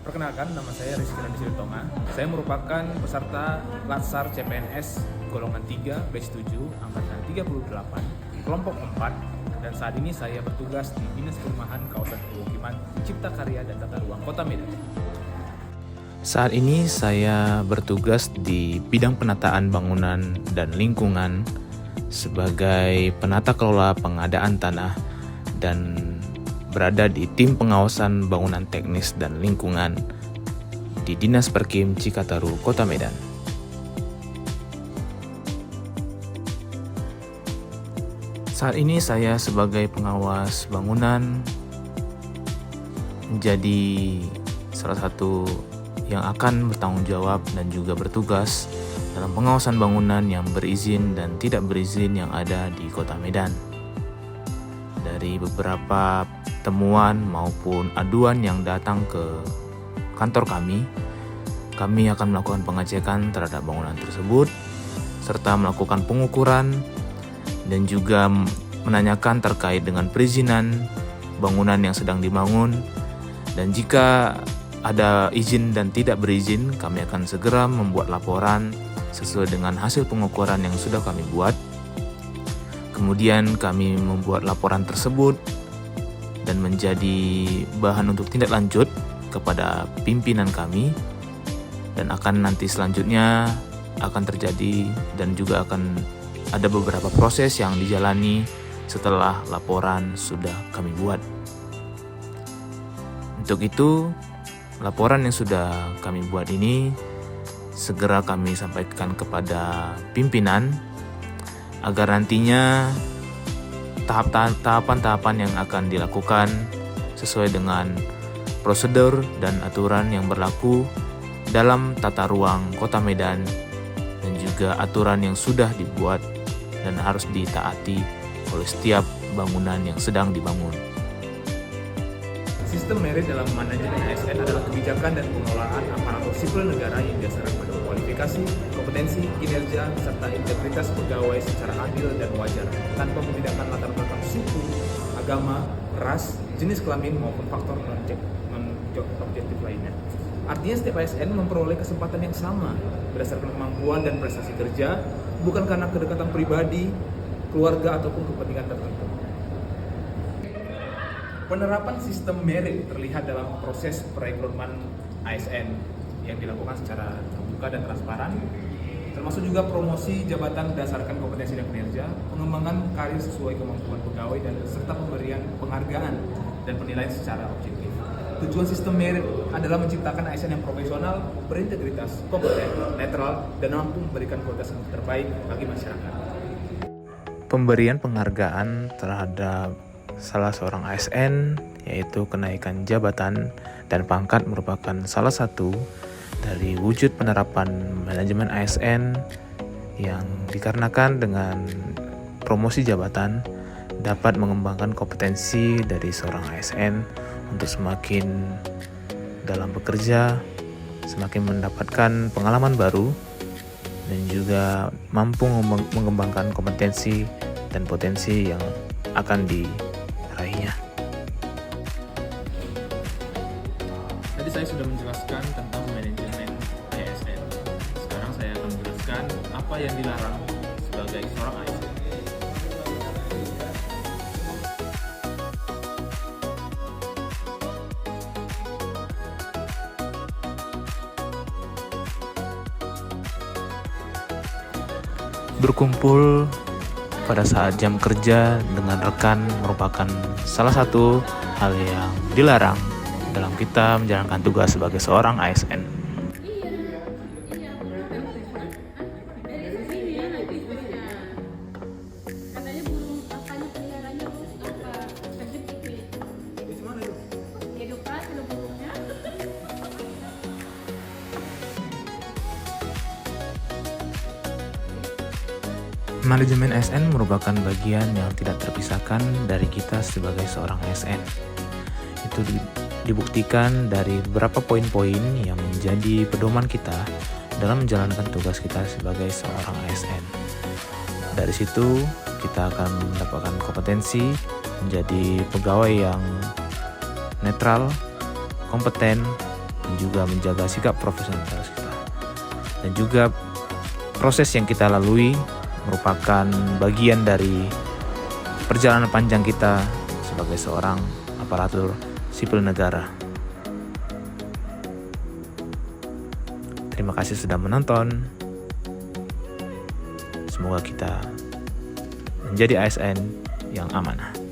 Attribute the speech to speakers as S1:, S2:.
S1: Perkenalkan, nama saya Rizky Raditya Tonga. Saya merupakan peserta Latsar CPNS golongan 3, batch 7, angkatan 38, kelompok 4, dan saat ini saya bertugas di Dinas Perumahan Kawasan Pemukiman Cipta Karya dan Tata Ruang Kota Medan.
S2: Saat ini saya bertugas di bidang penataan bangunan dan lingkungan sebagai penata kelola pengadaan tanah dan berada di tim pengawasan bangunan teknis dan lingkungan di Dinas Perkim Cikataru, Kota Medan. Saat ini saya sebagai pengawas bangunan menjadi salah satu yang akan bertanggung jawab dan juga bertugas dalam pengawasan bangunan yang berizin dan tidak berizin yang ada di Kota Medan. Dari beberapa temuan maupun aduan yang datang ke kantor kami akan melakukan pengecekan terhadap bangunan tersebut serta melakukan pengukuran dan juga menanyakan terkait dengan perizinan bangunan yang sedang dibangun, dan jika ada izin dan tidak berizin, kami akan segera membuat laporan sesuai dengan hasil pengukuran yang sudah kami buat. Kemudian kami membuat laporan tersebut dan menjadi bahan untuk tindak lanjut kepada pimpinan kami, dan akan nanti selanjutnya akan terjadi dan juga akan ada beberapa proses yang dijalani setelah laporan sudah kami buat. Untuk itu, laporan yang sudah kami buat ini segera kami sampaikan kepada pimpinan agar nantinya tahapan-tahapan yang akan dilakukan sesuai dengan prosedur dan aturan yang berlaku dalam tata ruang Kota Medan dan juga aturan yang sudah dibuat dan harus ditaati oleh setiap bangunan yang sedang dibangun.
S1: Sistem merit dalam manajemen ASN adalah kebijakan dan pengelolaan aparatur sipil negara yang didasarkan pada kualifikasi, kompetensi, kinerja, serta integritas pegawai secara adil dan wajar, tanpa membedakan latar belakang suku, agama, ras, jenis kelamin maupun faktor non-objektif lainnya. Artinya setiap ASN memperoleh kesempatan yang sama berdasarkan kemampuan dan prestasi kerja, bukan karena kedekatan pribadi, keluarga, ataupun kepentingan tertentu. Penerapan sistem merit terlihat dalam proses perekrutan ASN yang dilakukan secara terbuka dan transparan, termasuk juga promosi jabatan berdasarkan kompetensi dan kinerja, pengembangan karir sesuai kemampuan pegawai, dan serta pemberian penghargaan dan penilaian secara objektif. Tujuan sistem merit adalah menciptakan ASN yang profesional, berintegritas, kompeten, netral, dan mampu memberikan kualitas yang terbaik bagi masyarakat.
S2: Pemberian penghargaan terhadap salah seorang ASN, yaitu kenaikan jabatan dan pangkat, merupakan salah satu dari wujud penerapan manajemen ASN yang dikarenakan dengan promosi jabatan dapat mengembangkan kompetensi dari seorang ASN untuk semakin dalam bekerja, semakin mendapatkan pengalaman baru, dan juga mampu mengembangkan kompetensi dan potensi yang akan diraihnya.
S1: Tadi saya sudah menjelaskan tentang manajemen ASN. Sekarang saya akan menjelaskan apa yang dilarang sebagai seorang ASN.
S2: Berkumpul pada saat jam kerja dengan rekan merupakan salah satu hal yang dilarang dalam kita menjalankan tugas sebagai seorang ASN. Manajemen ASN merupakan bagian yang tidak terpisahkan dari kita sebagai seorang ASN. Itu dibuktikan dari beberapa poin-poin yang menjadi pedoman kita dalam menjalankan tugas kita sebagai seorang ASN. Dari situ kita akan mendapatkan kompetensi menjadi pegawai yang netral, kompeten, dan juga menjaga sikap profesionalitas kita. Dan juga proses yang kita lalui merupakan bagian dari perjalanan panjang kita sebagai seorang aparatur sipil negara. Terima kasih sudah menonton. Semoga kita menjadi ASN yang amanah.